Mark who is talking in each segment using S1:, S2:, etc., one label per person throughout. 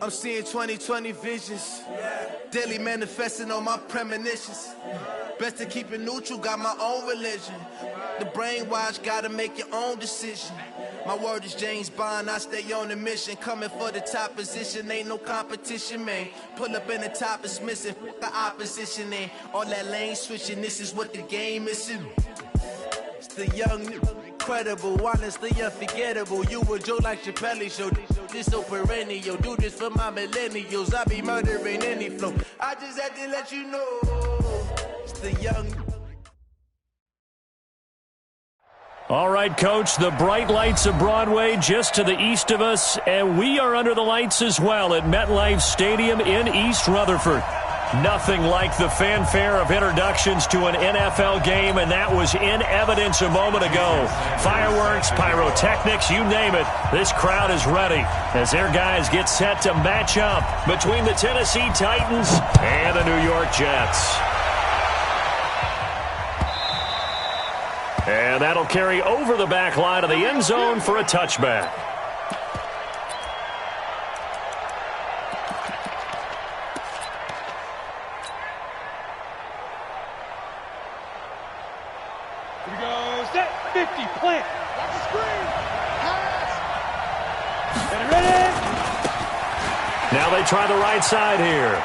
S1: I'm seeing 20/20 visions. Daily manifesting on my premonitions. Best to keep it neutral, got my own religion. The brainwash, gotta make your own decision. My word is James Bond, I stay on the mission. Coming for the top position, ain't no competition, man. Pull up in the top, it's missing, fuck the opposition, and all that lane switching, this is what the game is. It's the young, incredible, honestly unforgettable. You a Joe like Chappelle show, this so perennial. Do this for my millennials, I be murdering any flow. I just had to let you know, it's the young.
S2: All right, Coach, the bright lights of Broadway just to the east of us, and we are under the lights as well at MetLife Stadium in East Rutherford. Nothing like the fanfare of introductions to an NFL game, and that was in evidence a moment ago. Fireworks, pyrotechnics, you name it. This crowd is ready as their guys get set to match up between the Tennessee Titans and the New York Jets. And that'll carry over the back line of the end zone for a touchback.
S3: Here we go. Set 50. Plant. Watch the screen. Pass. Get it ready.
S2: Now they try the right side here.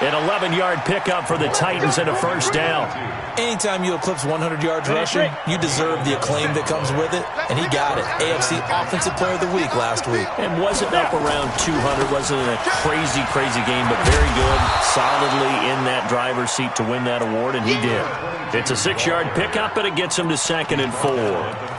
S2: An 11-yard pickup for the Titans and a first down.
S4: Anytime you eclipse 100 yards rushing, you deserve the acclaim that comes with it, and he got it. AFC Offensive Player of the Week last week.
S2: And wasn't up around 200, wasn't a crazy, crazy game, but very good, solidly in that driver's seat to win that award, and he did. It's a 6-yard pickup, and it gets him to 2nd and 4.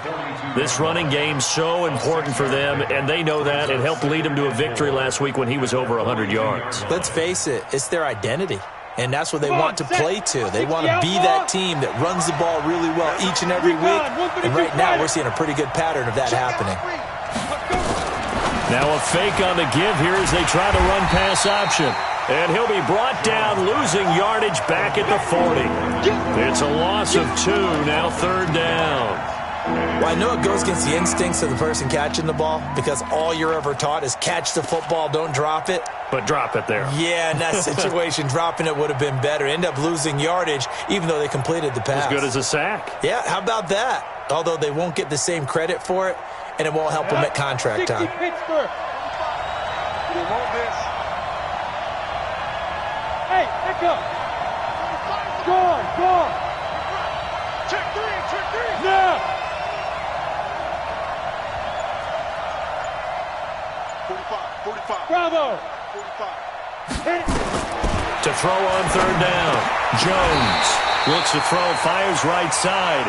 S2: This running game so important for them, and they know that. It helped lead them to a victory last week when he was over 100 yards.
S4: Let's face it, it's their identity, and that's what they want to play to. They want to be that team that runs the ball really well each and every week, and right now we're seeing a pretty good pattern of that happening.
S2: Now a fake on the give here as they try the run-pass option. And he'll be brought down, losing yardage back at the 40. It's a loss of 2, now 3rd down.
S4: Well, I know it goes against the instincts of the person catching the ball because all you're ever taught is catch the football, don't drop it.
S2: But drop it there.
S4: Yeah, in that situation, dropping it would have been better. End up losing yardage, even though they completed the pass.
S2: As good as a sack.
S4: Yeah, how about that? Although they won't get the same credit for it, and it won't help them at contract time.
S3: Pittsburgh. They want this. Hey, back up. Go on. Check three. No. 45. Bravo. 45. Hit it.
S2: To throw on 3rd down. Jones looks to throw, fires right side.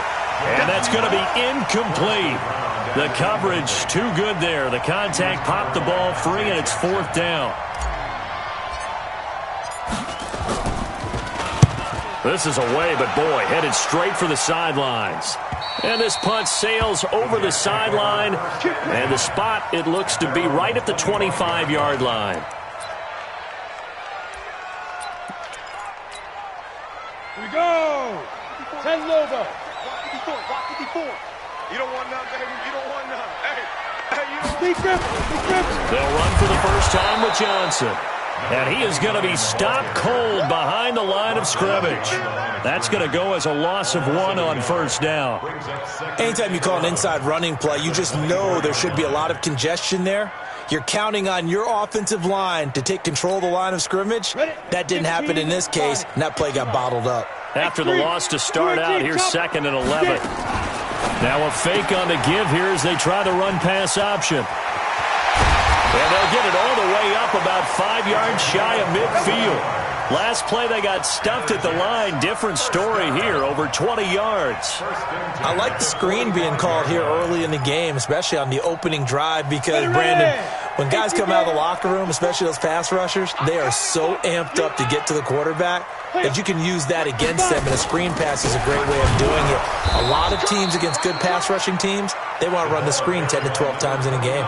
S2: And that's going to be incomplete. The coverage too good there. The contact popped the ball free, and it's 4th down. This is away, but boy, headed straight for the sidelines. And this punt sails over the sideline, and the spot, it looks to be right at the 25-yard line.
S3: Here we go. 10 Lobo.
S5: 54. You don't want none, baby. You don't want none. Hey, you don't
S3: Be gripped.
S2: They'll run for the first time with Johnson. And he is going to be stopped cold behind the line of scrimmage. That's going to go as a loss of 1 on 1st down.
S4: Anytime you call an inside running play, you just know there should be a lot of congestion there. You're counting on your offensive line to take control of the line of scrimmage. That didn't happen in this case, and that play got bottled up.
S2: After the loss to start out, here's 2nd and 11. Now a fake on the give here as they try the run-pass option. And they'll get it all the way up about 5 yards shy of midfield. Last play they got stuffed at the line. Different story here, over 20 yards.
S4: I like the screen being called here early in the game, especially on the opening drive because, Brandon, when guys come out of the locker room, especially those pass rushers, they are so amped up to get to the quarterback that you can use that against them, and a screen pass is a great way of doing it. A lot of teams against good pass rushing teams, they want to run the screen 10 to 12 times in a game.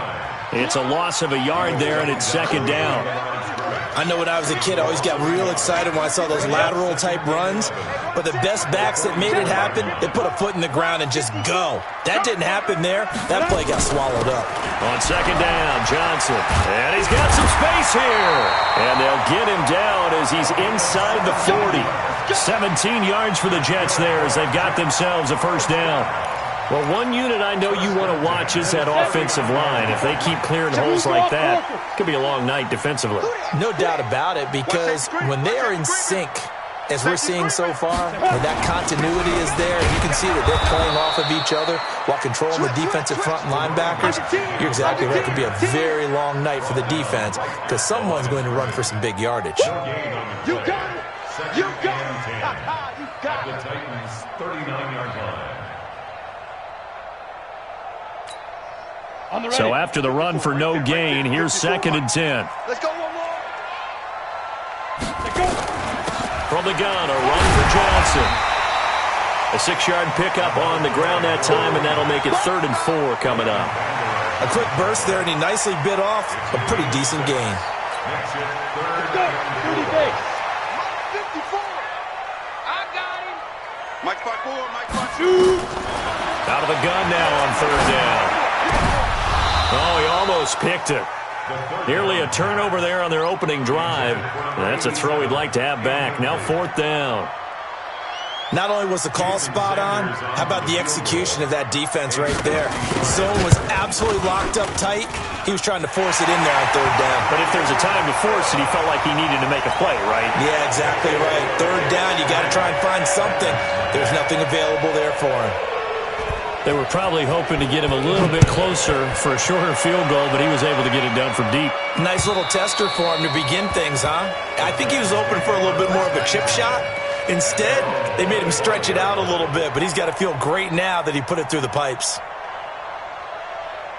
S2: It's a loss of a yard there, and it's 2nd down.
S4: I know when I was a kid, I always got real excited when I saw those lateral-type runs. But the best backs that made it happen, they put a foot in the ground and just go. That didn't happen there. That play got swallowed up.
S2: On second down, Johnson. And he's got some space here. And they'll get him down as he's inside the 40. 17 yards for the Jets there as they've got themselves a first down. Well, one unit I know you want to watch is that offensive line. If they keep clearing holes like that, it could be a long night defensively.
S4: No doubt about it, because when they are in sync, as we're seeing so far, when that continuity is there, you can see that they're playing off of each other while controlling the defensive front linebackers. You're exactly right. It could be a very long night for the defense because someone's going to run for some big yardage.
S3: You got it! You got it! You got it!
S6: The Titans' 39-yard line.
S2: So after the run for no gain, here's 2nd and 10.
S5: Let's go one more.
S2: From the gun, a run for Johnson. A 6-yard pickup on the ground that time, and that'll make it 3rd and 4 coming up.
S4: A quick burst there, and he nicely bit off a pretty decent gain.
S3: Let's go! 30 base.
S5: 54. I got him. Mike 5-4, Mike 5-2.
S2: Out of the gun now on 3rd down. Oh, he almost picked it. Nearly a turnover there on their opening drive. That's a throw he'd like to have back. Now 4th down.
S4: Not only was the call spot on, how about the execution of that defense right there? Zone was absolutely locked up tight. He was trying to force it in there on 3rd down.
S2: But if there's a time to force it, he felt like he needed to make a play, right?
S4: Yeah, exactly right. 3rd down, you got to try and find something. There's nothing available there for him.
S2: They were probably hoping to get him a little bit closer for a shorter field goal, but he was able to get it done from deep.
S4: Nice little tester for him to begin things, huh? I think he was open for a little bit more of a chip shot. Instead, they made him stretch it out a little bit, but he's got to feel great now that he put it through the pipes.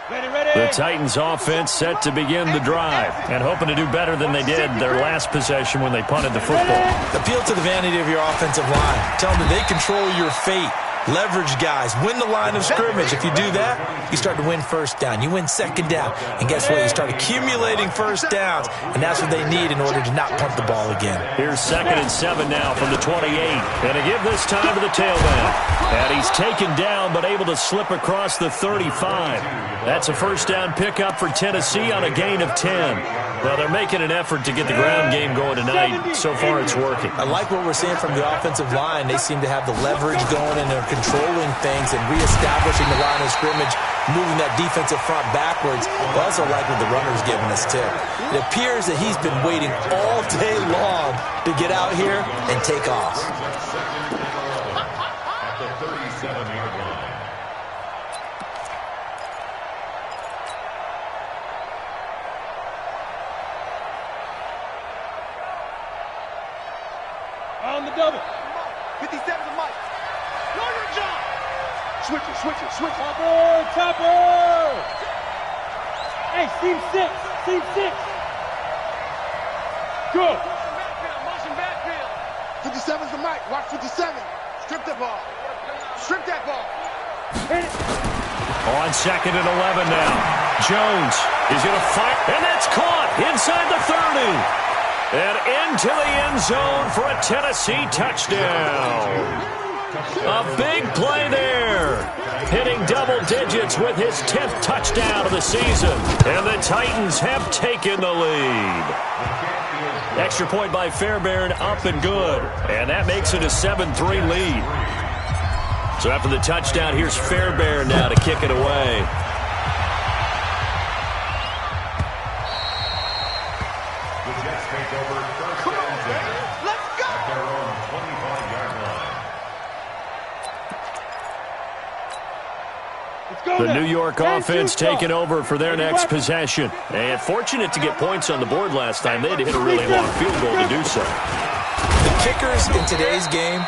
S3: Ready, ready.
S2: The Titans offense set to begin the drive and hoping to do better than they did their last possession when they punted the football.
S4: Appeal to the vanity of your offensive line. Tell them that they control your fate. Leverage guys. Win the line of scrimmage. If you do that, you start to win 1st down. You win 2nd down. And guess what? You start accumulating 1st downs. And that's what they need in order to not punt the ball again.
S2: Here's 2nd and 7 now from the 28. And to give this time to the tailback. And he's taken down but able to slip across the 35. That's a 1st down pickup for Tennessee on a gain of 10. Well, they're making an effort to get the ground game going tonight. So far, it's working.
S4: I like what we're seeing from the offensive line. They seem to have the leverage going and they're controlling things and reestablishing the line of scrimmage, moving that defensive front backwards. I also like what the runner's giving us, too. It appears that he's been waiting all day long to get out here and take off.
S6: At the 37-yard line.
S3: On the double.
S5: 57 to Mike. Lawyer John. Switch it, switch it, switch it.
S3: Topper, topper. Hey, seam 6. Seam 6. Good.
S5: Motion backfield. 57's to Mike. Watch 57. Strip the ball. Strip that ball.
S3: Hit it.
S2: On 2nd and 11 now. Jones is going to fight, and that's caught inside the 30. And into the end zone for a Tennessee touchdown. A big play there. Hitting double digits with his 10th touchdown of the season. And the Titans have taken the lead. Extra point by Fairbairn, up and good. And that makes it a 7-3 lead. So after the touchdown, here's Fairbairn now to kick it away. The New York offense taking over for their next possession. And fortunate to get points on the board last time. They had to hit a really long field goal to do so.
S4: The kickers in today's game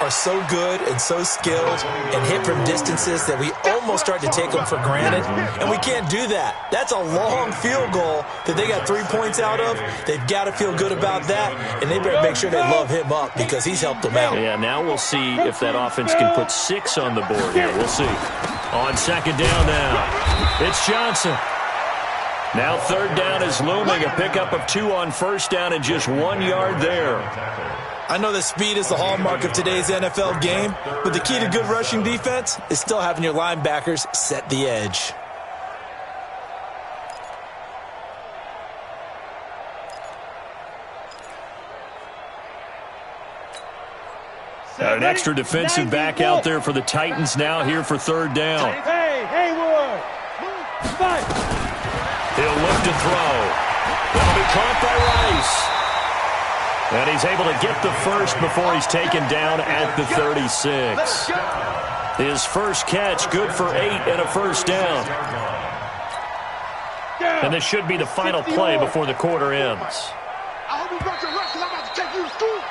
S4: are so good and so skilled and hit from distances that we almost start to take them for granted. And we can't do that. That's a long field goal that they got 3 points out of. They've got to feel good about that. And they better make sure they love him up because he's helped them out.
S2: Yeah, now we'll see if that offense can put 6 on the board here. We'll see. On 2nd down now, it's Johnson. Now third down is looming. A pickup of 2 on first down and just 1 yard there.
S4: I know that speed is the hallmark of today's NFL game, but the key to good rushing defense is still having your linebackers set the edge.
S2: An extra defensive back out there for the Titans now here for third down.
S3: Hey, Hayward! Fight!
S2: He'll look to throw. That'll be caught by Rice. And he's able to get the first before he's taken down at the 36. His first catch, good for 8 and a first down. And this should be the final play before the quarter ends.
S5: I hope you brought your rest, 'cause I'm about to take you to school.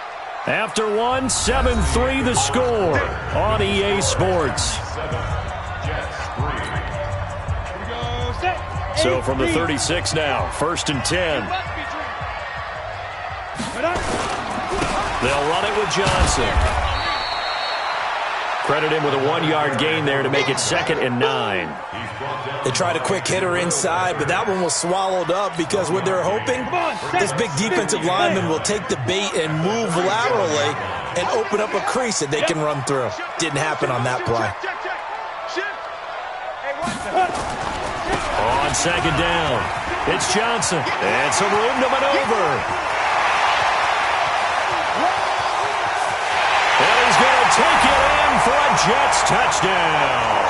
S2: After 1, 7-3 the score on EA Sports. So from the 36 now, 1st and 10. They'll run it with Johnson. Credit him with a 1-yard gain there to make it 2nd and 9.
S4: They tried a quick hitter inside, but that one was swallowed up because what they're hoping, this big defensive lineman will take the bait and move laterally and open up a crease that they can run through. Didn't happen on that play.
S2: On 2nd down, it's Johnson. And some room to maneuver. And he's going to take it in for a Jets touchdown.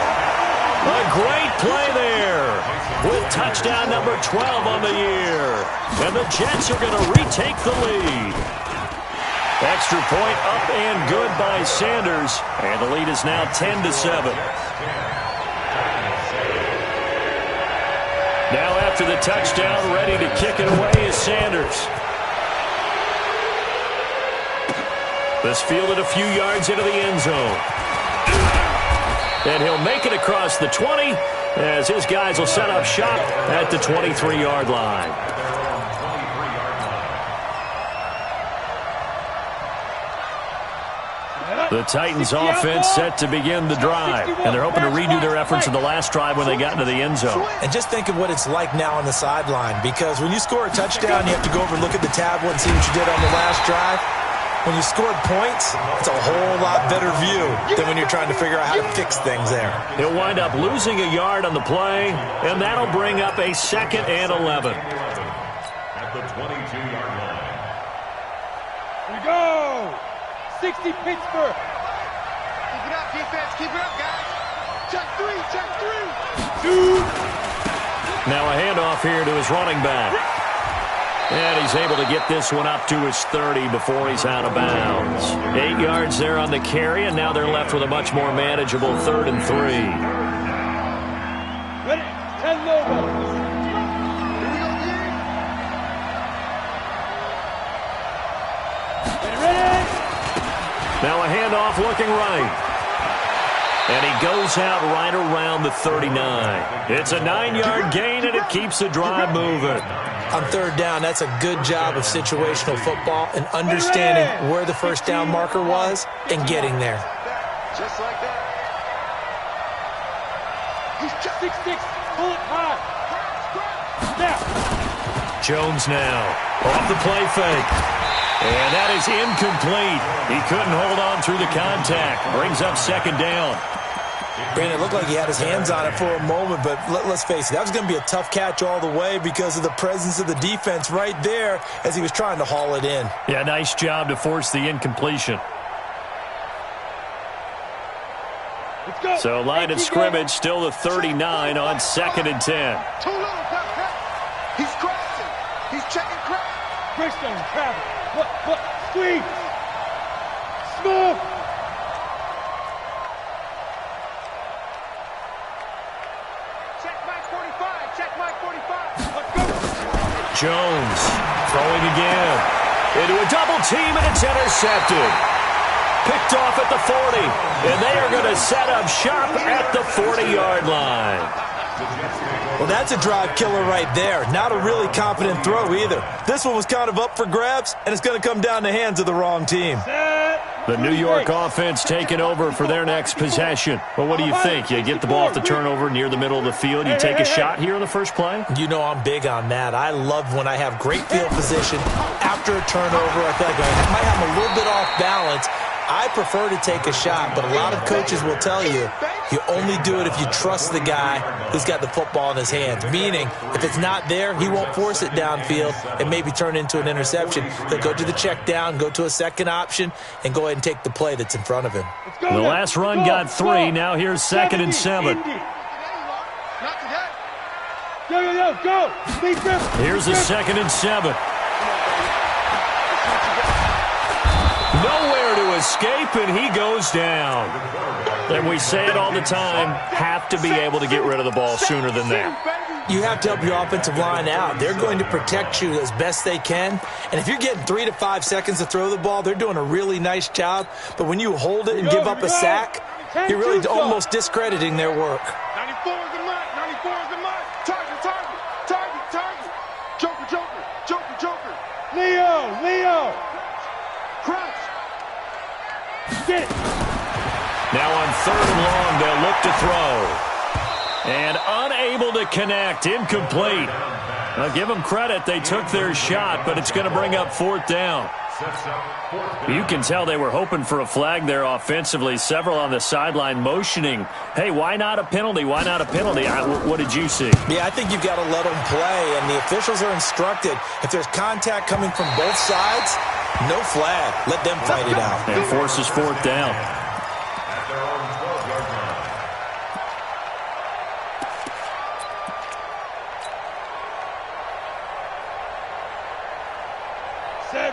S2: A great play there with touchdown number 12 on the year. And the Jets are going to retake the lead. Extra point up and good by Sanders. And the lead is now 10-7. Now after the touchdown, ready to kick it away is Sanders. This fielded a few yards into the end zone. And he'll make it across the 20 as his guys will set up shop at the 23-yard line. The Titans offense set to begin the drive, and they're hoping to redo their efforts in the last drive when they got into the end zone.
S4: And just think of what it's like now on the sideline, because when you score a touchdown, you have to go over and look at the tablet and see what you did on the last drive. When you scored points, it's a whole lot better view than when you're trying to figure out how to fix things there.
S2: He'll wind up losing a yard on the play, and that'll bring up a 2nd and 11.
S6: At the 22-yard line.
S3: Here we go! 60 Pittsburgh.
S5: Keep it up, defense. Keep it up, guys. Check 3. Check 3.
S2: Now a handoff here to his running back. And he's able to get this one up to his 30 before he's out of bounds. 8 yards there on the carry, and now they're left with a much more manageable 3rd and 3.
S3: Ready? 10 Lobos.
S2: Now a handoff looking right. And he goes out right around the 39. It's a 9-yard gain, and it keeps the drive moving.
S4: On 3rd down, that's a good job of situational football and understanding where the first down marker was and getting there.
S5: Just like that.
S3: He's 6'6". Pull it high. Now.
S2: Jones now off the play fake. And that is incomplete. He couldn't hold on through the contact. Brings up 2nd down.
S4: Brandon, it looked like he had his hands on it for a moment, but let's face it, that was going to be a tough catch all the way because of the presence of the defense right there as he was trying to haul it in.
S2: Yeah, nice job to force the incompletion.
S3: Let's go.
S2: So line of scrimmage, still the 39 on 2nd and 10.
S5: Too little, Pep. He's crashing. He's checking crash.
S3: Christian, travel. What? Squeeze. Smooth.
S5: Check Mike 45. Check Mike 45.
S3: Let's go.
S2: Jones throwing again. Into a double team, and it's intercepted. Picked off at the 40. And they are going to set up shop at the 40-yard line.
S4: Well, that's a drive killer right there. Not a really confident throw either. This one was kind of up for grabs, and it's going to come down the hands of the wrong team.
S3: Set.
S2: The New York offense taking over for their next possession. Well, what do you think? You get the ball off the turnover near the middle of the field. You take a shot here on the first play?
S4: You know I'm big on that. I love when I have great field position after a turnover. I feel like I might have a little bit off balance. I prefer to take a shot, but a lot of coaches will tell you, you only do it if you trust the guy who's got the football in his hands. Meaning, if it's not there, he won't force it downfield and maybe turn into an interception. He'll go to the check down, go to a second option, and go ahead and take the play that's in front of him.
S2: The last run got 3. Now here's 2nd and 7.
S3: Go.
S2: Here's a 2nd and 7. Nowhere to escape, and he goes down. And we say it all the time, have to be able to get rid of the ball sooner than that.
S4: You have to help your offensive line out. They're going to protect you as best they can. And if you're getting 3 to 5 seconds to throw the ball, they're doing a really nice job. But when you hold it and give up a sack, you're really almost discrediting their work.
S5: 94 is the mark. 94 is the mark. Target. Joker.
S3: Leo.
S5: Crouch.
S3: Get it.
S2: Now on 3rd and long, they'll look to throw. And unable to connect, incomplete. Now give them credit, they took their shot, but it's going to bring up 4th down. You can tell they were hoping for a flag there offensively. Several on the sideline motioning, hey, why not a penalty? Why not a penalty? What did you see?
S4: Yeah, I think you've got to let them play, and the officials are instructed. If there's contact coming from both sides, no flag. Let them fight it out.
S2: And forces 4th down.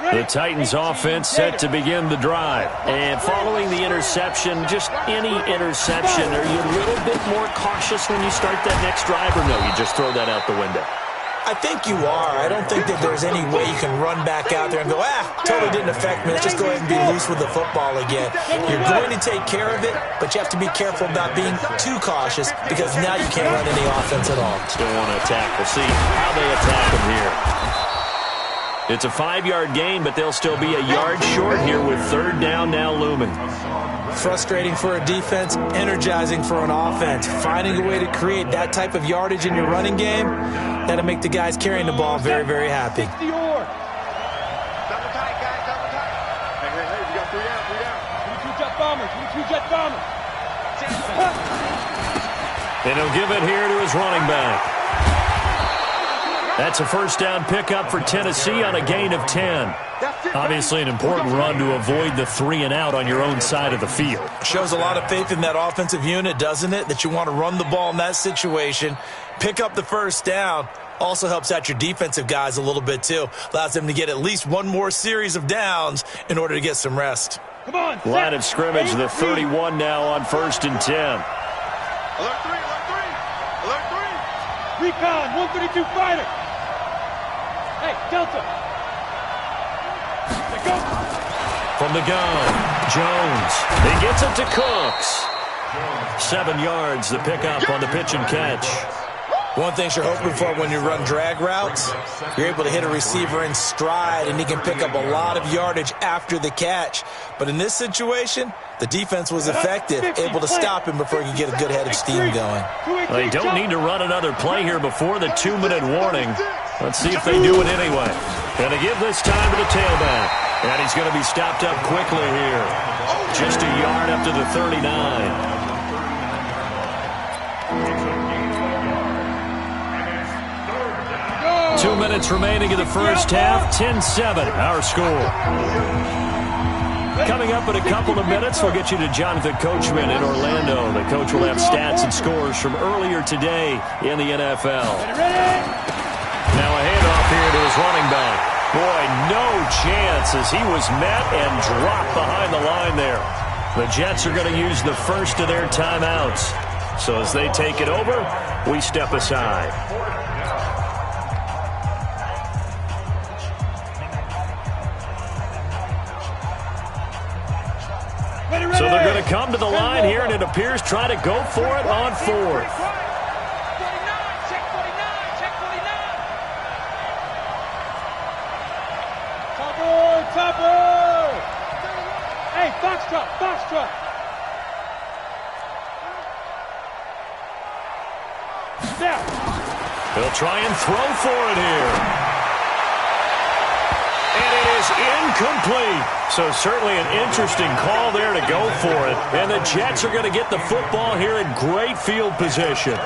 S2: The Titans offense set to begin the drive. And following the interception, just any interception, are you a little bit more cautious when you start that next drive, or no, you just throw that out the window?
S4: I think you are. I don't think that there's any way you can run back out there and go, totally didn't affect me. Let's just go ahead and be loose with the football again. You're going to take care of it, but you have to be careful about being too cautious because now you can't run any offense at all.
S2: Still want to attack. We'll see how they attack them here. It's a 5-yard gain, but they'll still be a yard short here with 3rd down now looming.
S4: Frustrating for a defense, energizing for an offense. Finding a way to create that type of yardage in your running game, that'll make the guys carrying the ball very, very happy.
S5: Double tight, guys. Double tight. Hey, we got 3 down.
S3: 22 jet bombers.
S2: And he'll give it here to his running back. That's a 1st down pickup for Tennessee on a gain of 10. Obviously an important run to avoid the 3 and out on your own side of the field.
S4: Shows a lot of faith in that offensive unit, doesn't it? That you want to run the ball in that situation. Pick up the 1st down. Also helps out your defensive guys a little bit, too. Allows them to get at least one more series of downs in order to get some rest.
S3: Come on.
S2: Line of scrimmage, the 31 now on 1st and 10.
S5: Alert 3.
S3: Recon, 132 fighter. Hey, Delta. Go.
S2: From the gun, Jones. He gets it to Cooks. 7 yards, the pickup on the pitch and catch.
S4: One thing you're hoping for when you run drag routes, you're able to hit a receiver in stride, and he can pick up a lot of yardage after the catch. But in this situation, the defense was effective, able to stop him before he could get a good head of steam going.
S2: They don't need to run another play here before the 2-minute warning. Let's see if they do it anyway. Going to give this time to the tailback. And he's going to be stopped up quickly here. Just a yard up to the 39. 2 minutes remaining in the first half. 10-7, our score. Coming up in a couple of minutes, we'll get you to Jonathan Coachman in Orlando. The coach will have stats and scores from earlier today in the NFL. Now a handoff here to his running back. Boy, no chance as he was met and dropped behind the line there. The Jets are going to use the first of their timeouts. So as they take it over, we step aside. So they're going to come to the line here, and it appears try to go for it on 4th.
S3: Hey, Foxtrot. Snap.
S2: He'll try and throw for it here. And it is incomplete. So certainly an interesting call there to go for it. And the Jets are going to get the football here in great field position.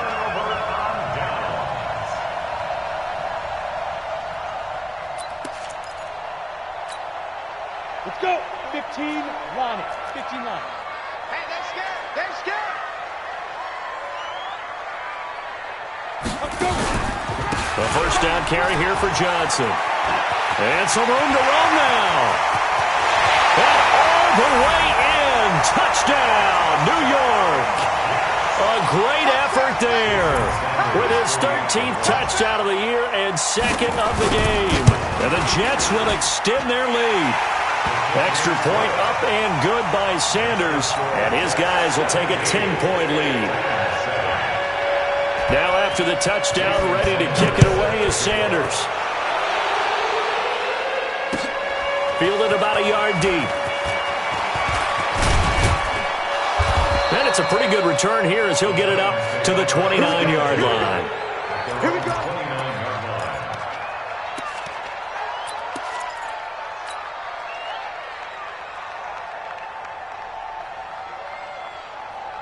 S3: Let's go. 15, Lonnie. 15 Lonnie.
S5: Hey, they're scared. They're scared.
S3: Let's go.
S2: The first down carry here for Johnson. And some room to run now. And all the way in. Touchdown, New York. A great effort there. With his 13th touchdown of the year and second of the game. And the Jets will extend their lead. Extra point up and good by Sanders. And his guys will take a 10-point lead. Now after the touchdown, ready to kick it away is Sanders. Fielded about a yard deep. And it's a pretty good return here as he'll get it up to the 29-yard line.
S5: Here we go.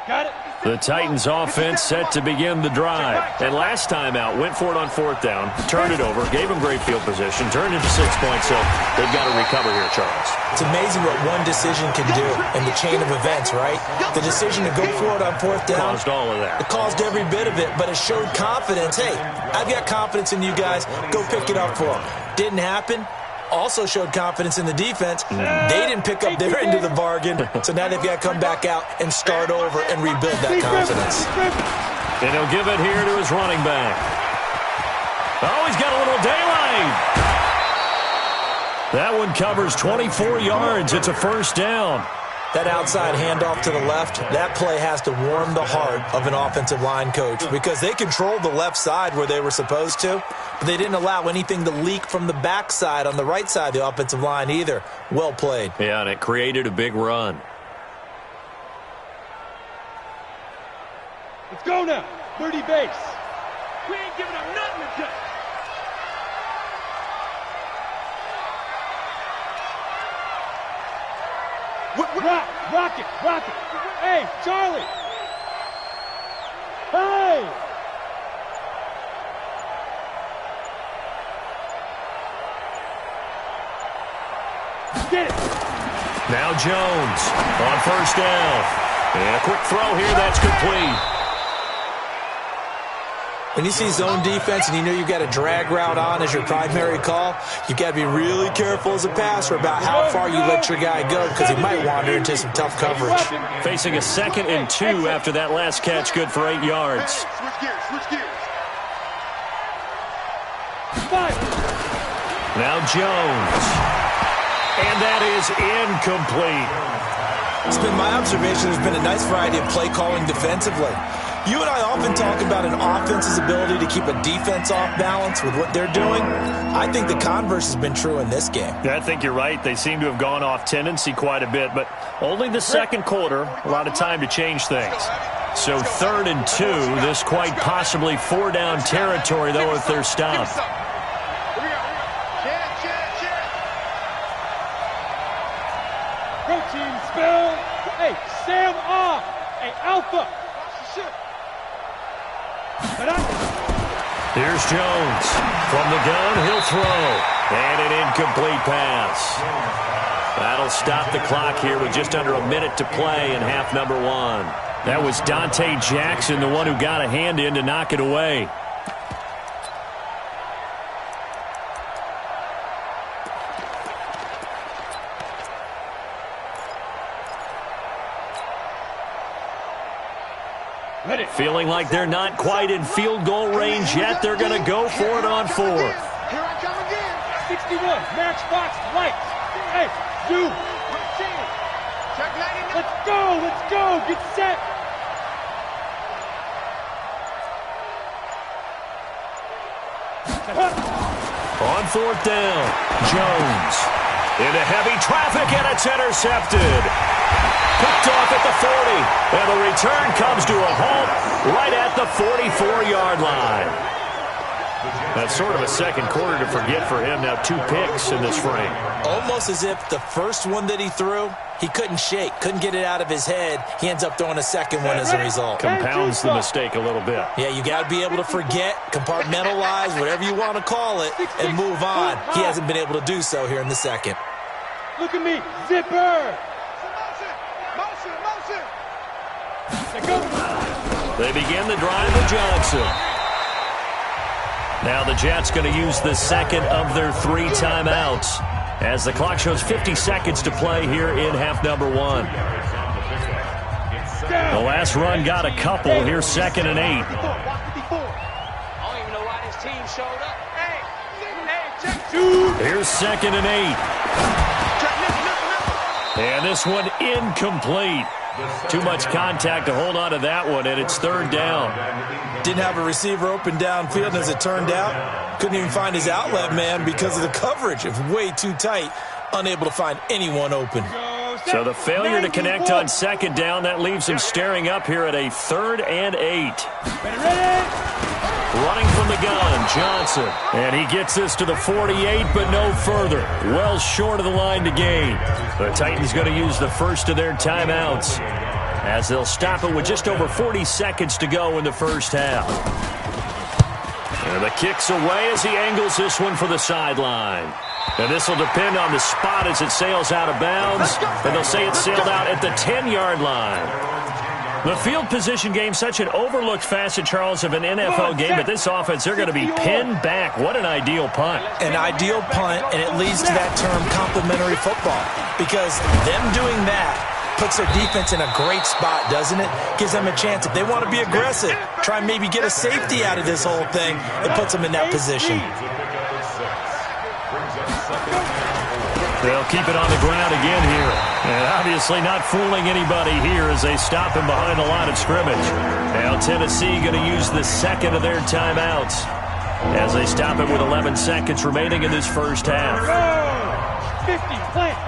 S3: Got it.
S2: The Titans offense set to begin the drive. And last time out, went for it on fourth down, turned it over, gave them great field position, turned into 6 points, so they've got to recover here, Charles.
S4: It's amazing what one decision can do in the chain of events, right? The decision to go for it on fourth down.
S2: Caused all of that.
S4: It caused every bit of it, but it showed confidence. Hey, I've got confidence in you guys. Go pick it up for them. Didn't happen. Also showed confidence in the defense. They didn't pick up their end of the bargain, so now they've got to come back out and start over and rebuild that confidence.
S2: And he'll give it here to his running back. Oh, he's got a little daylight. That one covers 24 yards. It's a first down.
S4: That outside handoff to the left, that play has to warm the heart of an offensive line coach because they controlled the left side where they were supposed to, but they didn't allow anything to leak from the backside on the right side of the offensive line either. Well played.
S2: Yeah, and it created a big run.
S3: Let's go now. 30 base. We ain't giving up nothing to Jets. Rock it. Hey, Charlie. Hey. Get it.
S2: Now Jones on first down. And a quick throw here, that's complete.
S4: When you see zone defense and you know you've got a drag route on as your primary call, you've got to be really careful as a passer about how far you let your guy go because he might wander into some tough coverage.
S2: Facing a 2nd and 2 after that last catch, good for 8 yards.
S5: Switch gears.
S2: Now Jones. And that is incomplete.
S4: It's been my observation there's been a nice variety of play calling defensively. You and I often talk about an offense's ability to keep a defense off balance with what they're doing. I think the converse has been true in this game.
S2: Yeah, I think you're right. They seem to have gone off tendency quite a bit, but only the second quarter, a lot of time to change things. So 3rd and 2, this quite possibly 4-down territory, though, if they're stopped.
S3: Protein spill. Hey, Sam off. Hey, Alpha.
S2: Here's Jones. From the gun, he'll throw. And an incomplete pass. That'll stop the clock here with just under a minute to play in half number 1. That was Dante Jackson, the one who got a hand in to knock it away. Feeling like they're not quite in field goal range yet. They're going to go for it on 4th.
S5: Here I come again.
S3: 61, Matchbox Lights. Hey, you. Let's go. Get set.
S2: On 4th down, Jones into heavy traffic, and it's intercepted. Picked off at the 40. And the return comes to a halt right at the 44-yard line. That's sort of a second quarter to forget for him. Now 2 picks in this frame.
S4: Almost as if the first one that he threw, he couldn't shake, couldn't get it out of his head. He ends up throwing a second one as a result.
S2: Compounds the mistake a little bit.
S4: Yeah, you got to be able to forget, compartmentalize, whatever you want to call it, and move on. He hasn't been able to do so here in the second.
S3: Look at me, zipper.
S2: They begin the drive with Johnson. Now the Jets going to use the second of their 3 timeouts as the clock shows 50 seconds to play here in half number 1. The last run got a couple. Here's 2nd and 8.
S7: I don't even know why this team showed up.
S2: Here's 2nd and 8. And this one incomplete. Too much contact to hold on to that one, and it's 3rd down.
S4: Didn't have a receiver open downfield, as it turned out. Couldn't even find his outlet man because of the coverage. It was way too tight. Unable to find anyone open.
S2: So the failure to connect on 2nd down, that leaves him staring up here at a 3rd and 8. Running from the gun, Johnson. And he gets this to the 48, but no further. Well short of the line to gain. The Titans going to use the first of their timeouts as they'll stop it with just over 40 seconds to go in the first half. And the kick's away as he angles this one for the sideline. And this will depend on the spot as it sails out of bounds. And they'll say it sailed out at the 10-yard line. The field position game, such an overlooked facet, Charles, of an NFL game. But this offense, they're going to be pinned back. What an ideal punt.
S4: An ideal punt, and it leads to that term complementary football. Because them doing that puts their defense in a great spot, doesn't it? Gives them a chance. If they want to be aggressive, try and maybe get a safety out of this whole thing, it puts them in that position.
S2: They'll keep it on the ground again here. And obviously not fooling anybody here as they stop him behind the line of scrimmage. Now Tennessee going to use the second of their timeouts as they stop it with 11 seconds remaining in this first half.
S3: 50, plant.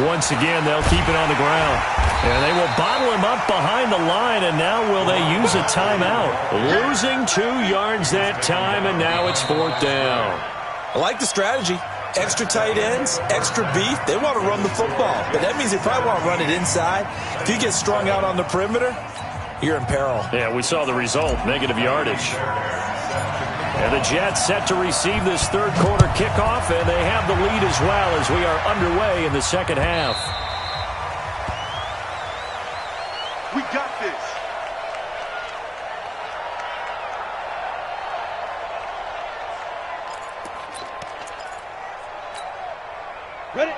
S2: Once again, they'll keep it on the ground. And they will bottle him up behind the line, and now will they use a timeout? Losing 2 yards that time, and now it's 4th down.
S4: I like the strategy. Extra tight ends, extra beef. They want to run the football, but that means they probably want to run it inside. If you get strung out on the perimeter, you're in peril.
S2: Yeah, we saw the result, negative yardage. And the Jets set to receive this third quarter kickoff, and they have the lead as well as we are underway in the second half.
S5: We got this.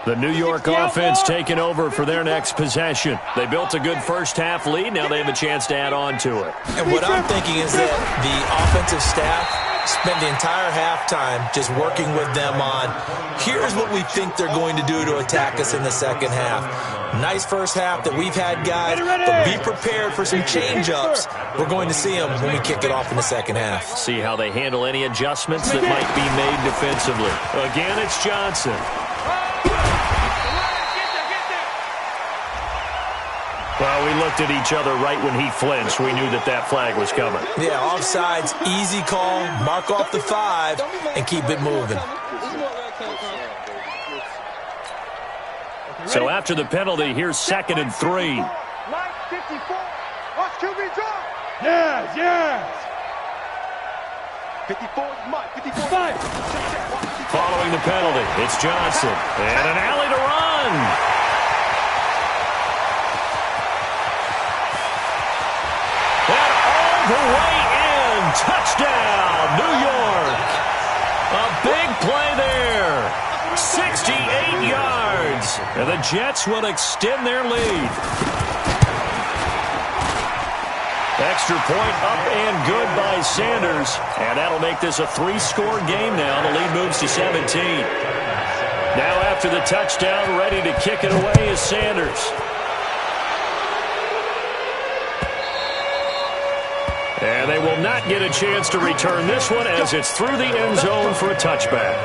S2: The New York offense taking over for their next possession. They built a good first half lead. Now they have a chance to add on to it.
S4: And what I'm thinking is that the offensive staff spend the entire halftime just working with them on, here's what we think they're going to do to attack us in the second half. Nice first half that we've had, guys, but be prepared for some change-ups. We're going to see them when we kick it off in the second half.
S2: See how they handle any adjustments that might be made defensively. Again, it's Johnson. Well, we looked at each other right when he flinched. We knew that that flag was coming.
S4: Yeah, offsides, easy call, mark off the 5, and keep it moving.
S2: So after the penalty, here's 2nd and 3.
S5: Mike 54. Watch QB drop.
S3: Yes, yes.
S5: 54 is Mike. 54.
S3: Five.
S2: Following the penalty, it's Johnson. And an alley to run. The way in. Touchdown, New York. A big play there. 68 yards. And the Jets will extend their lead. Extra point up and good by Sanders. And that'll make this a 3-score game now. The lead moves to 17. Now after the touchdown, ready to kick it away is Sanders. And they will not get a chance to return this one as it's through the end zone for a touchback.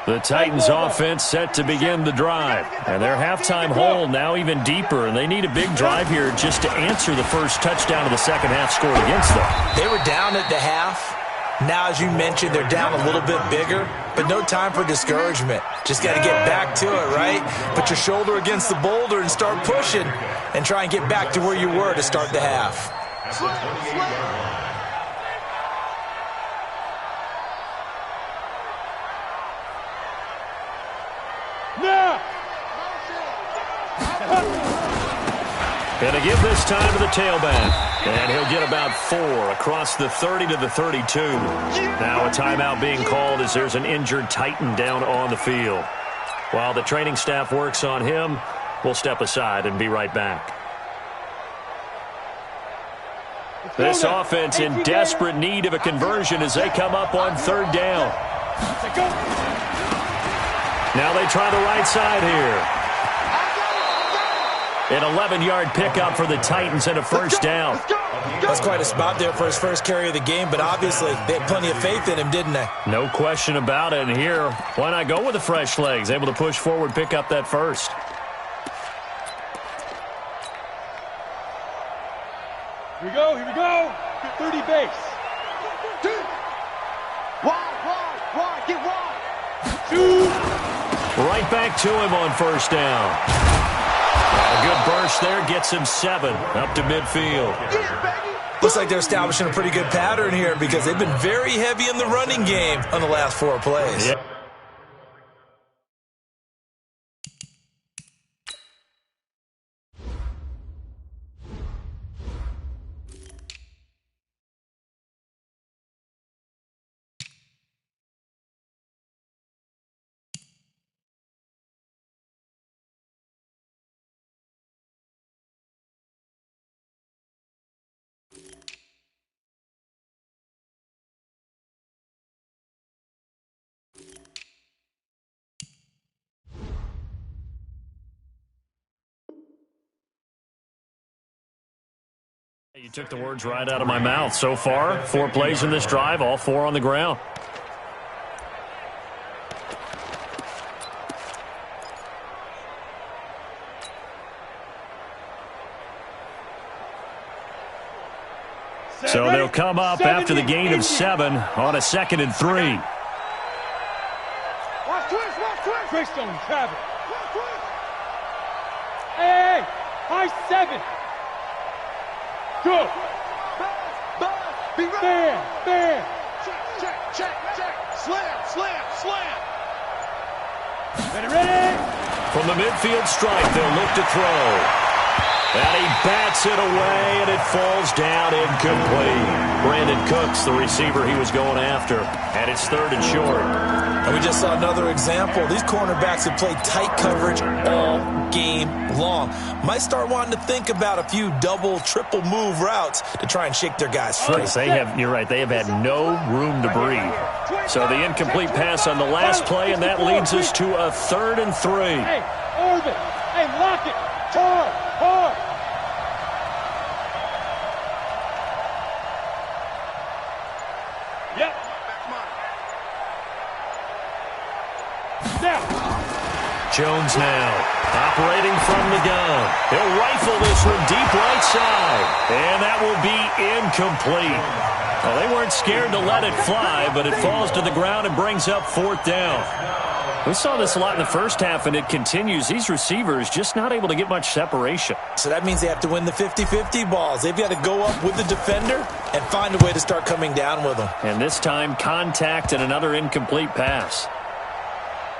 S2: The Titans offense set to begin the drive. And their halftime hole now even deeper. And they need a big drive here just to answer the first touchdown of the second half scored against them.
S4: They were down at the half. Now, as you mentioned, they're down a little bit bigger. But no time for discouragement. Just got to get back to it, right? Put your shoulder against the boulder and start pushing. And try and get back to where you were to start the half.
S2: Going to give this time to the tailback. And he'll get about 4 across the 30 to the 32. Now a timeout being called as there's an injured Titan down on the field. While the training staff works on him, we'll step aside and be right back. This offense in desperate need of a conversion as they come up on third down. Now they try the right side here. An 11-yard pickup for the Titans and a first down.
S4: That's quite a spot there for his first carry of the game, but obviously they had plenty of faith in him, didn't they?
S2: No question about it. And here, why not go with the fresh legs? Able to push forward, pick up that first.
S3: Here we go, here we go. 30 base.
S5: Wide, get wide.
S3: Shoot.
S2: Right back to him on first down. A good burst there, gets him 7 up to midfield.
S4: Looks like they're establishing a pretty good pattern here because they've been very heavy in the running game on the last 4 plays.
S2: Yeah. You took the words right out of my mouth. So far, 4 plays in this drive, all 4 on the ground. So they'll come up after the gain of 7 on a 2nd and 3.
S3: Watch twist. Twist on him, Travis. Hey, high 7. Go.
S5: Be ready.
S3: Bam.
S5: Check. Slam.
S3: Ready.
S2: From the midfield stripe, they'll look to throw. And he bats it away, and it falls down incomplete. Brandon Cooks, the receiver he was going after, and it's 3rd and short.
S4: And we just saw another example. These cornerbacks have played tight coverage all game long. Might start wanting to think about a few double, triple move routes to try and shake their guys free.
S2: You're right, they have had no room to breathe. So the incomplete pass on the last play, and that leads us to a 3rd and 3.
S3: Hey, Irvin. Hey, lock it. Hard. Yep. Now.
S2: Jones now operating from the gun. He'll rifle this one deep right side. And that will be incomplete. Well, they weren't scared to let it fly, but it falls to the ground and brings up 4th down. We saw this a lot in the first half, and it continues. These receivers just not able to get much separation.
S4: So that means they have to win the 50-50 balls. They've got to go up with the defender and find a way to start coming down with them.
S2: And this time, contact and another incomplete pass.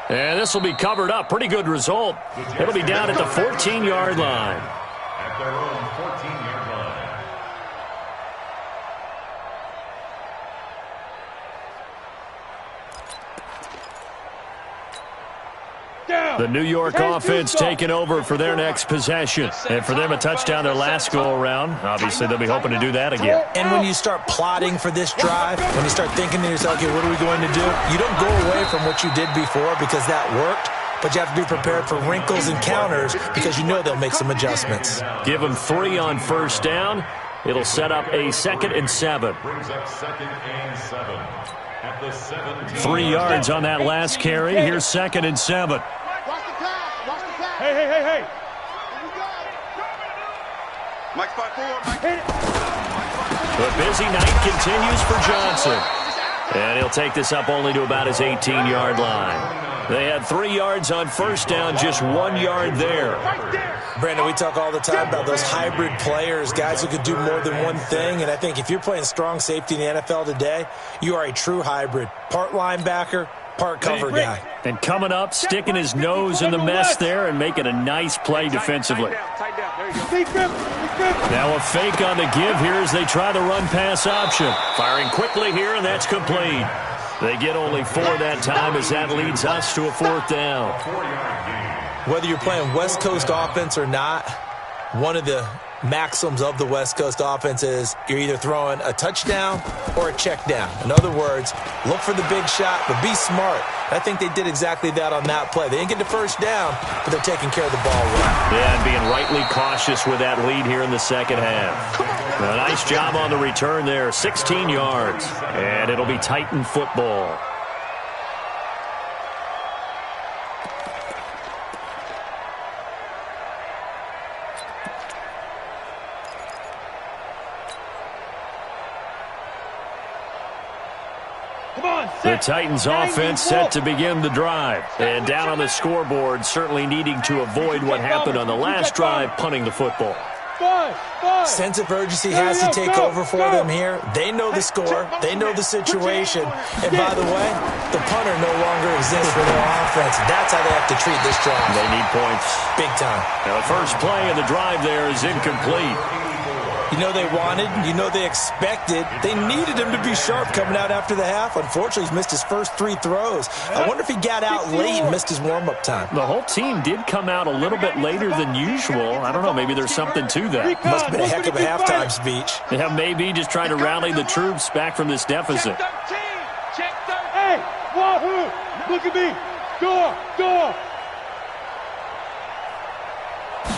S2: And this will be covered up. Pretty good result. It'll be down at the 14-yard line.
S6: At their own 14-yard line.
S2: The New York offense taking over for their next possession. And for them, a touchdown their last go-around. Obviously, they'll be hoping to do that again.
S4: And when you start plotting for this drive, when you start thinking to yourself, okay, what are we going to do? You don't go away from what you did before because that worked. But you have to be prepared for wrinkles and counters because you know they'll make some adjustments.
S2: Give them 3 on first down. It'll set up a 2nd and 7.
S6: Brings up 2nd and 7. At the 17.
S2: 3 yards on that last carry. Here's 2nd and 7.
S5: Watch the pass. Watch the pass.
S3: Hey.
S5: Here we go. Mike 5-4. Mike.
S3: Hit it.
S2: The busy night continues for Johnson. And he'll take this up only to about his 18-yard line. They had 3 yards on first down, just 1 yard there.
S4: Brandon, we talk all the time about those hybrid players, guys who could do more than one thing. And I think if you're playing strong safety in the NFL today, you are a true hybrid. Part linebacker, part cover guy.
S2: And coming up, sticking his nose in the mess there and making a nice play defensively.
S7: Tight down. There you go.
S2: Now a fake on the give here as they try the run-pass option. Firing quickly here, and that's complete. They get only 4 that time as that leads us to a 4th down.
S4: Whether you're playing West Coast offense or not, one of the maxims of the West Coast offense is you're either throwing a touchdown or a check down. In other words, look for the big shot, but be smart. I think they did exactly that on that play. They didn't get the first down, but they're taking care of the ball well.
S2: Yeah, and being rightly cautious with that lead here in the second half. A nice job on the return there, 16 yards. And it'll be Titan football. The Titans offense set to begin the drive. And down on the scoreboard, certainly needing to avoid what happened on the last drive, punting the football.
S4: Sense of urgency has to take over for them here. They know the score. They know the situation. And by the way, the punter no longer exists for their offense. That's how they have to treat this drive.
S2: They need points.
S4: Big time.
S2: Now, the first play of the drive there is incomplete.
S4: You know they wanted, you know they expected. They needed him to be sharp coming out after the half. Unfortunately, he's missed his first 3 throws. I wonder if he got out late and missed his warm-up time.
S2: The whole team did come out a little bit later than usual. I don't know, maybe there's something to that.
S4: Must have been a heck of a halftime speech.
S2: Yeah, maybe just trying to rally the troops back from this deficit.
S7: Check 13.
S3: Hey, Wahoo! Look at me. Door.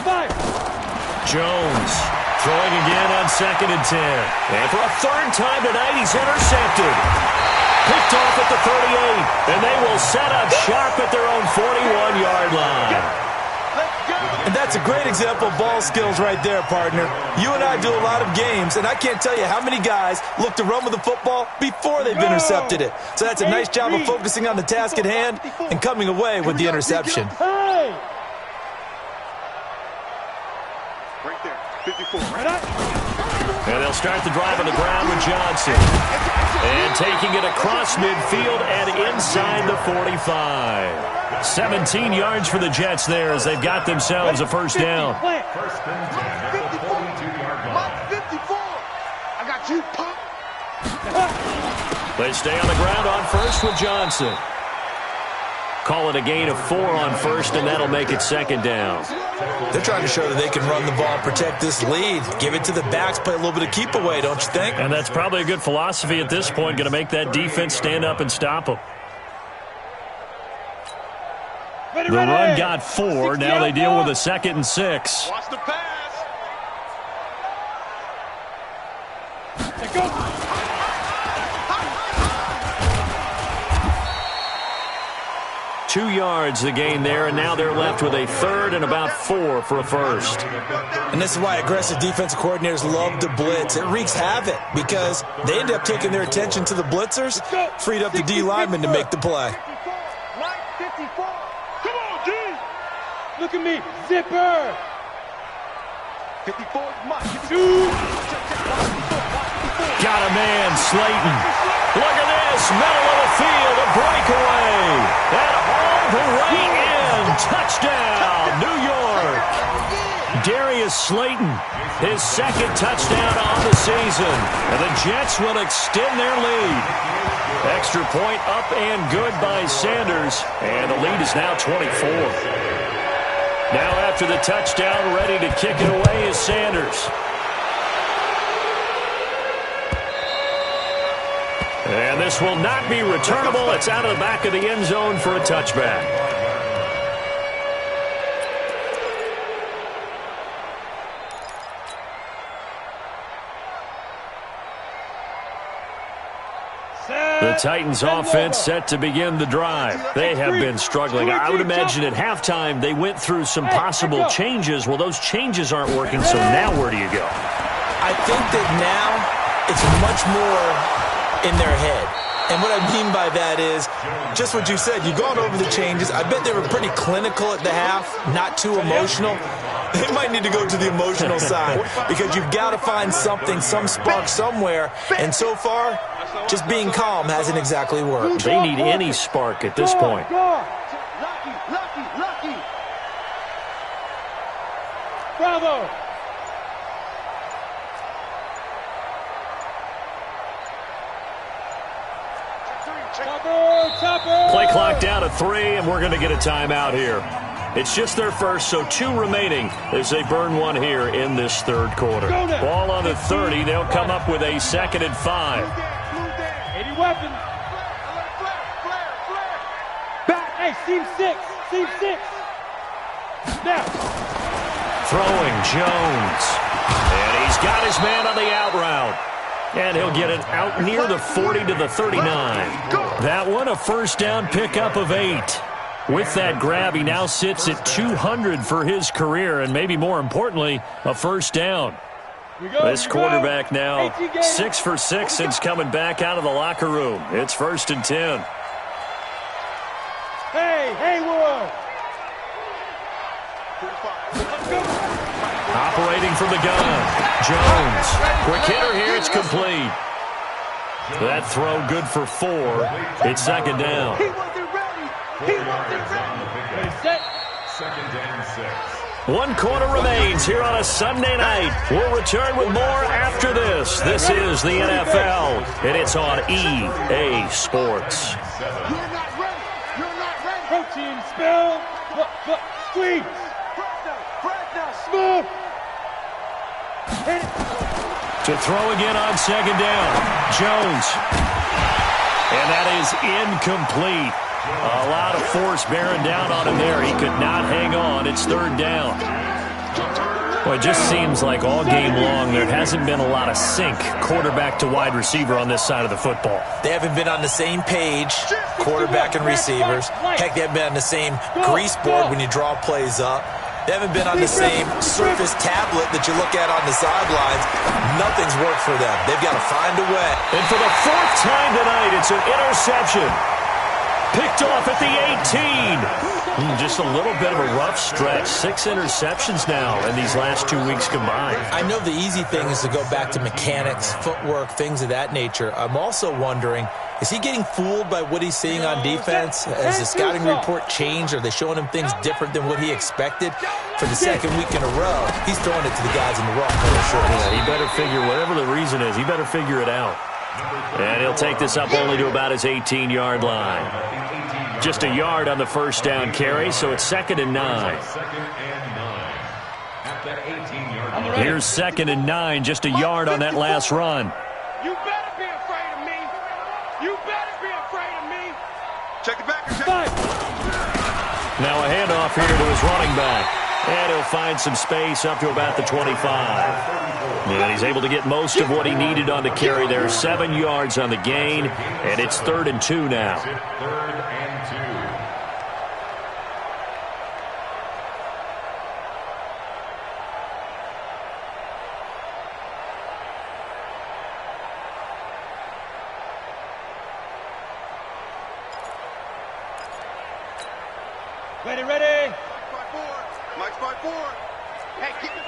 S3: 5.
S2: Jones throwing again on 2nd and 10. And for a 3rd time tonight, he's intercepted. Picked off at the 38. And they will set up shop at their own 41-yard line.
S4: And that's a great example of ball skills right there, partner. You and I do a lot of games, and I can't tell you how many guys look to run with the football before they've intercepted it. So that's a nice job of focusing on the task at hand and coming away with the interception.
S5: Right there. 54.
S2: And they'll start the drive on the ground with Johnson. And taking it across midfield and inside the 45. 17 yards for the Jets there as they've got themselves a first down.
S6: First and 10 at the 42-yard line.
S5: 54. I got you, punk.
S2: They stay on the ground on first with Johnson. Call it a gain of 4 on first, and that'll make it 2nd down.
S4: They're trying to show that they can run the ball and protect this lead. Give it to the backs, play a little bit of keep away, don't you think?
S2: And that's probably a good philosophy at this point, going to make that defense stand up and stop them. The run got 4. Now they deal with a 2nd and 6.
S5: Watch the pass.
S3: Let's go.
S2: 2 yards the gain there, and now they're left with a 3rd and about 4 for a first.
S4: And this is why aggressive defensive coordinators love to blitz. It wreaks havoc because they end up taking their attention to the blitzers, freed up the D lineman to make the play.
S5: 54. Come on, D.
S3: Look at me. Zipper.
S5: 54 is Mike.
S3: 2.
S2: Got a man, Slayton. Look at this, middle of the field, a breakaway. And all the way in. Touchdown, New York. Darius Slayton, his 2nd touchdown on the season. And the Jets will extend their lead. Extra point up and good by Sanders. And the lead is now 24. Now after the touchdown, ready to kick it away is Sanders. And this will not be returnable. It's out of the back of the end zone for a touchback. The Titans offense set to begin the drive. They have been struggling. I would imagine at halftime they went through some possible changes. Well, those changes aren't working, so now where do you go?
S4: I think that now it's much more in their head. And what I mean by that is just what you said. You've gone over the changes. I bet they were pretty clinical at the half, not too emotional. They might need to go to the emotional side because you've got to find something, some spark somewhere. And so far, just being calm hasn't exactly worked.
S2: They need any spark at this point.
S3: Lucky. Bravo.
S2: Play clock down to 3, and we're going to get a timeout here. It's just their first, so 2 remaining as they burn one here in this third quarter. Ball on the 30. They'll come up with a 2nd and 5.
S3: 80 weapons. Back. Hey, seam 6. Now.
S2: Throwing Jones. And he's got his man on the out route. And he'll get it out near the 40 to the 39. That one, a first down pickup of 8. With that grab, he now sits at 200 for his career, and maybe more importantly, a first down. This quarterback now 6 for 6 since coming back out of the locker room. It's 1st and 10.
S3: Hey, Haywood.
S2: Operating from the gun. Jones. Quick hitter here. It's complete. That throw good for 4. It's 2nd down.
S3: He wasn't ready. Set.
S6: 2nd and 6.
S2: 1 quarter remains here on a Sunday night. We'll return with more after this. This is the NFL, and it's on EA Sports.
S5: You're not ready.
S3: Protein spill. Squeeze. Smooth.
S2: To throw again on 2nd down. Jones. And that is incomplete. A lot of force bearing down on him there. He could not hang on. It's 3rd down. Well, it just seems like all game long there hasn't been a lot of sync quarterback to wide receiver on this side of the football.
S4: They haven't been on the same page, quarterback and receivers. Heck, they haven't been on the same grease board when you draw plays up. They haven't been on the same Surface tablet that you look at on the sidelines. Nothing's worked for them. They've got to find a way.
S2: And for the 4th time tonight, it's an interception. Picked off at the 18. Just a little bit of a rough stretch. 6 interceptions now in these last 2 weeks combined.
S4: I know the easy thing is to go back to mechanics, footwork, things of that nature. I'm also wondering, is he getting fooled by what he's seeing on defense? Has the scouting report changed? Are they showing him things different than what he expected? For the 2nd week in a row, he's throwing it to the guys in the raw color shorts.
S2: Yeah, he better figure, whatever the reason is, he better figure it out. And he'll take this up only to about his 18-yard line. Just a yard on the first down carry, so it's 2nd and 9. Here's 2nd and 9, just a yard on that last run.
S5: You better be afraid of me. You better be afraid of me.
S6: Check it back.
S2: Now a handoff here to his running back. And he'll find some space up to about the 25. And he's able to get most of what he needed on the carry there. 7 yards on the gain, and it's 3rd and 2 now.
S6: 3rd and 2.
S3: Ready.
S5: Mike's by 4. Hey, get in the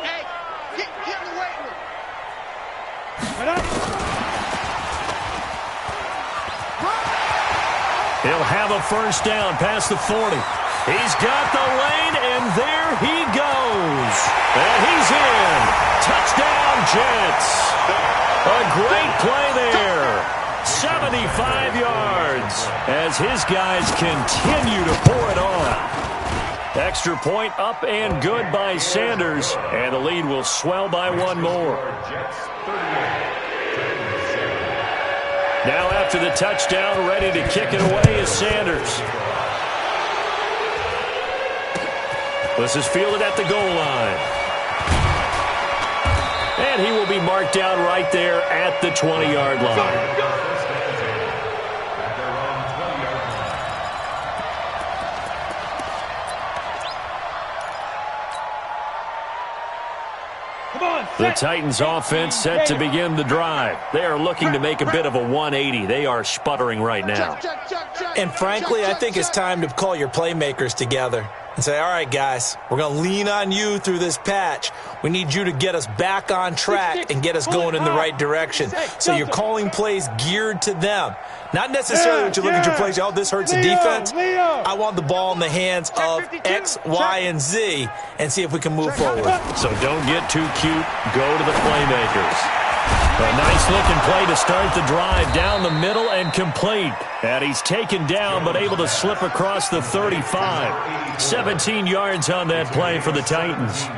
S5: weight room.
S2: He'll have a first down past the 40. He's got the lane, and there he goes. And he's in. Touchdown, Jets. A great play there. 75 yards as his guys continue to pour it on. Extra point up and good by Sanders, and the lead will swell by 1 more. Now after the touchdown, ready to kick it away is Sanders. This is fielded at the goal line. And he will be marked down right there at the 20-yard line. The Titans offense set to begin the drive. They are looking to make a bit of a 180. They are sputtering right now.
S4: And frankly, I think it's time to call your playmakers together and say, all right, guys, we're going to lean on you through this patch. We need you to get us back on track and get us going in the right direction. So you're calling plays geared to them. Not necessarily when you look at your plays, oh, this hurts the defense. I want the ball in the hands of X, Y, and Z and see if we can move forward.
S2: So don't get too cute. Go to the playmakers. A nice-looking play to start the drive down the middle and complete. And he's taken down but able to slip across the 35. 17 yards on that play for the Titans.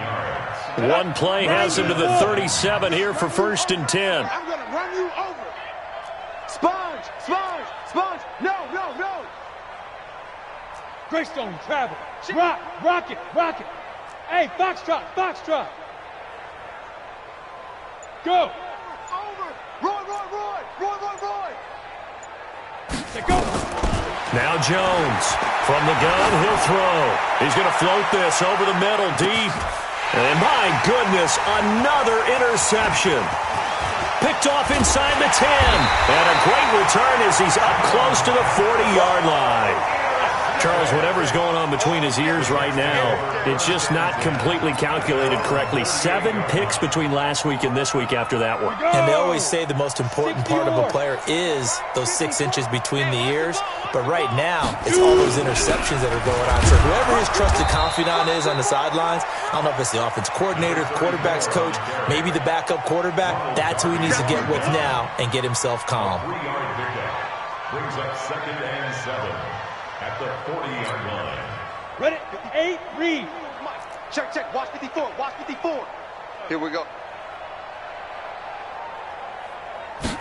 S2: One play has him to the 37 here for 1st and 10.
S5: I'm going to run you over. Sponge, sponge, sponge. No, no, no.
S3: Greystone, travel. Rock it. Hey, foxtrot. Go.
S5: Over. Roy.
S3: Let's go.
S2: Now Jones from the gun, he'll throw. He's going to float this over the middle deep. And my goodness, another interception. Picked off inside the 10. And a great return as he's up close to the 40-yard line. Charles, whatever's going on between his ears right now, it's just not completely calculated correctly. 7 picks between last week and this week after that one.
S4: And they always say the most important part of a player is those 6 inches between the ears. But right now, it's all those interceptions that are going on. So whoever his trusted confidant is on the sidelines, I don't know if it's the offense coordinator, the quarterback's coach, maybe the backup quarterback, that's who he needs to get with now and get himself calm.
S6: 3-yard pickup brings up 2nd and 7 at the 40-yard line.
S3: Ready? 8, read.
S5: Check. Watch 54. Here we go.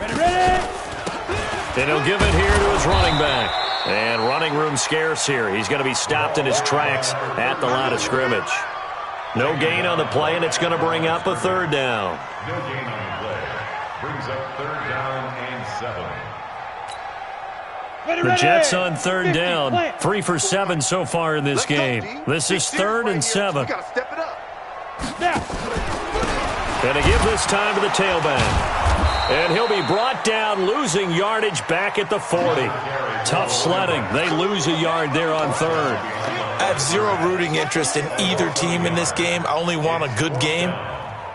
S3: Ready.
S2: And he'll give it here to his running back. And running room scarce here. He's going to be stopped in his tracks at the line of scrimmage. No gain on the play, and it's going to bring up a 3rd down.
S6: No gain on the play. Brings up 3rd down and 7.
S2: The Jets on 3rd down. 3 for 7 so far in this game. This is 3rd and 7.
S5: You got to step it up.
S2: Going to give this time to the tailback. And he'll be brought down, losing yardage back at the 40. Tough sledding. They lose a yard there on 3rd.
S4: I have zero rooting interest in either team in this game. I only want a good game.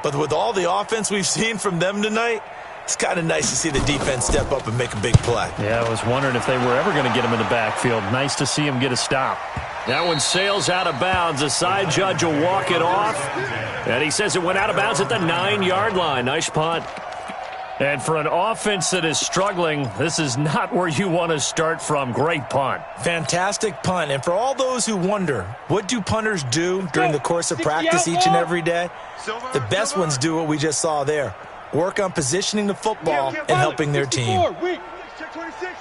S4: But with all the offense we've seen from them tonight, it's kind of nice to see the defense step up and make a big play.
S2: Yeah, I was wondering if they were ever going to get him in the backfield. Nice to see him get a stop. That one sails out of bounds. The side judge will walk it off. And he says it went out of bounds at the 9-yard line. Nice punt. And for an offense that is struggling, this is not where you want to start from. Great punt.
S4: Fantastic punt. And for all those who wonder, what do punters do during the course of practice each and every day? The best ones do what we just saw there. Work on positioning the football and helping their team.
S5: Check 26.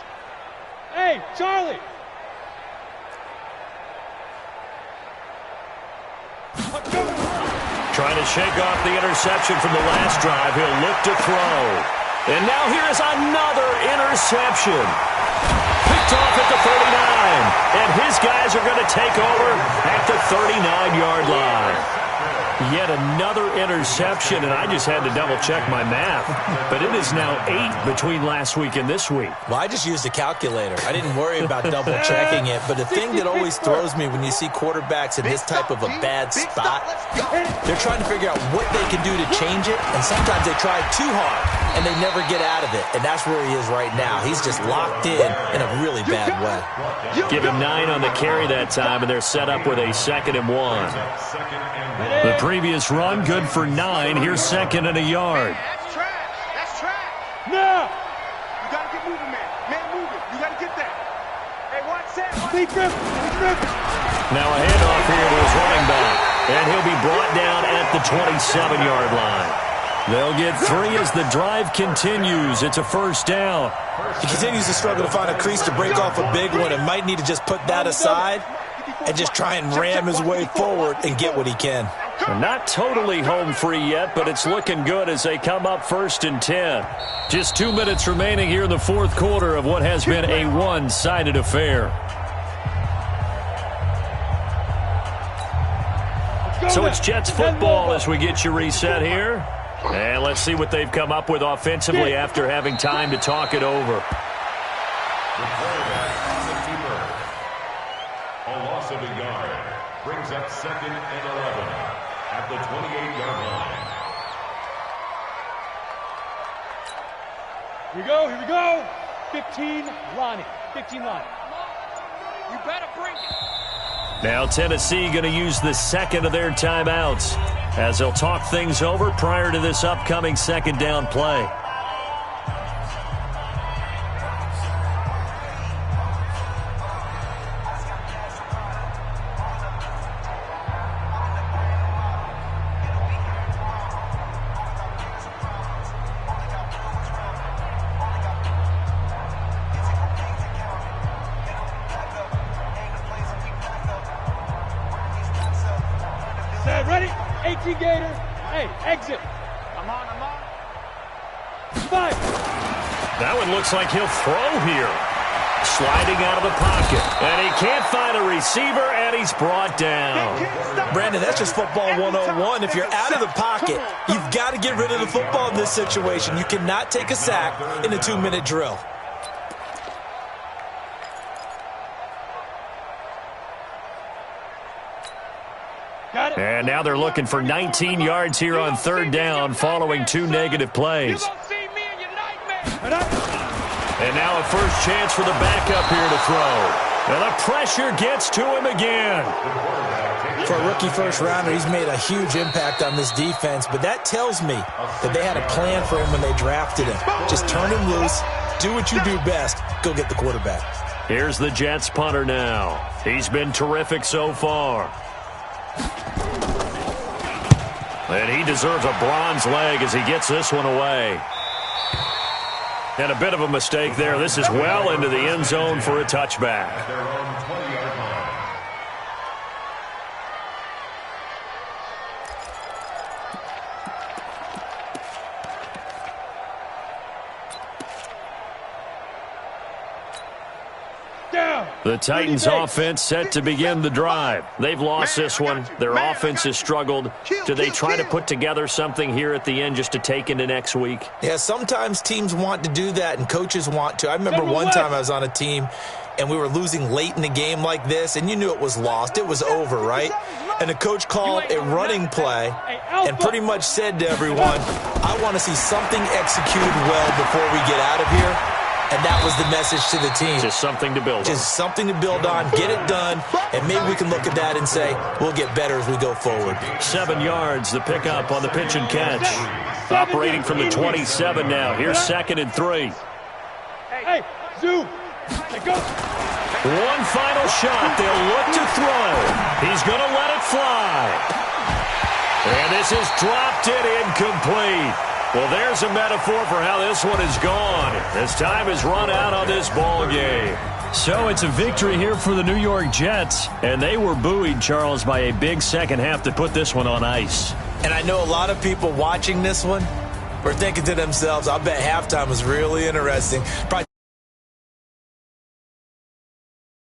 S3: Hey, Charlie.
S2: Trying to shake off the interception from the last drive. He'll look to throw. And now here is another interception. Picked off at the 39. And his guys are going to take over at the 39-yard line. Yet another interception, and I just had to double-check my math. But it is now 8 between last week and this week.
S4: Well, I just used a calculator. I didn't worry about double-checking it. But the thing that always throws me when you see quarterbacks in this type of a bad spot, they're trying to figure out what they can do to change it. And sometimes they try too hard, and they never get out of it. And that's where he is right now. He's just locked in a really bad way.
S2: Give him 9 on the carry that time, and they're set up with a 2nd and 1. The previous run, good for 9. Here's 2nd and a yard.
S5: That's trash.
S3: No.
S5: You got to get moving, man. Man, moving. You got to get that. Hey, watch that.
S3: Lee Griffin.
S2: Now a handoff here to his running back. And he'll be brought down at the 27-yard line. They'll get 3 as the drive continues. It's a 1st down.
S4: He continues to struggle to find a crease to break off a big one and might need to just put that aside and just try and ram his way forward and get what he can.
S2: Not totally home free yet, but it's looking good as they come up 1st and 10. Just 2 minutes remaining here in the 4th quarter of what has been a one-sided affair. So it's Jets football as we get you reset here. And let's see what they've come up with offensively after having time to talk it over.
S6: The quarterback on the keeper. A loss of a yard. Brings up 2nd and 11 at the 28-yard line.
S3: Here we go. 15, Lonnie. 15, Lonnie.
S7: You better bring it.
S2: Now Tennessee going to use the second of their timeouts as they'll talk things over prior to this upcoming second down play.
S3: Ready? 18 Gator. Hey, exit.
S7: I'm on.
S3: 5.
S2: That one looks like he'll throw here. Sliding out of the pocket. And he can't find a receiver, and he's brought down.
S4: Brandon, that's just football 101. If you're out of the pocket, you've got to get rid of the football in this situation. You cannot take a sack in a 2-minute drill.
S2: And now they're looking for 19 yards here on 3rd down following 2 negative plays. And now a first chance for the backup here to throw. And the pressure gets to him again.
S4: For a rookie first-rounder, he's made a huge impact on this defense, but that tells me that they had a plan for him when they drafted him. Just turn him loose, do what you do best, go get the quarterback.
S2: Here's the Jets punter now. He's been terrific so far. And he deserves a bronze leg as he gets this one away. And a bit of a mistake there. This is well into the end zone for a touchback.
S6: At their own 20-yard line.
S2: The Titans offense set to begin the drive. They've lost this one. Their offense has struggled. Do they try to put together something here at the end just to take into next week?
S4: Yeah, sometimes teams want to do that and coaches want to. I remember one time I was on a team and we were losing late in the game like this, and you knew it was lost. It was over, right? And the coach called a running play and pretty much said to everyone, I want to see something executed well before we get out of here. And that was the message to the team.
S2: Just something to build on.
S4: Just something to build on, get it done, and maybe we can look at that and say, we'll get better as we go forward.
S2: 7 yards, the pickup on the pitch and catch. Operating from the 27 now. Here's 2nd and 3.
S3: Hey, Zoo. Go.
S2: One final shot. They'll look to throw. He's going to let it fly. And this is dropped it incomplete. Well, there's a metaphor for how this one is gone. As time has run out on this ball game. So it's a victory here for the New York Jets. And they were buoyed, Charles, by a big second half to put this one on ice.
S4: And I know a lot of people watching this one were thinking to themselves, I bet halftime was really interesting. Probably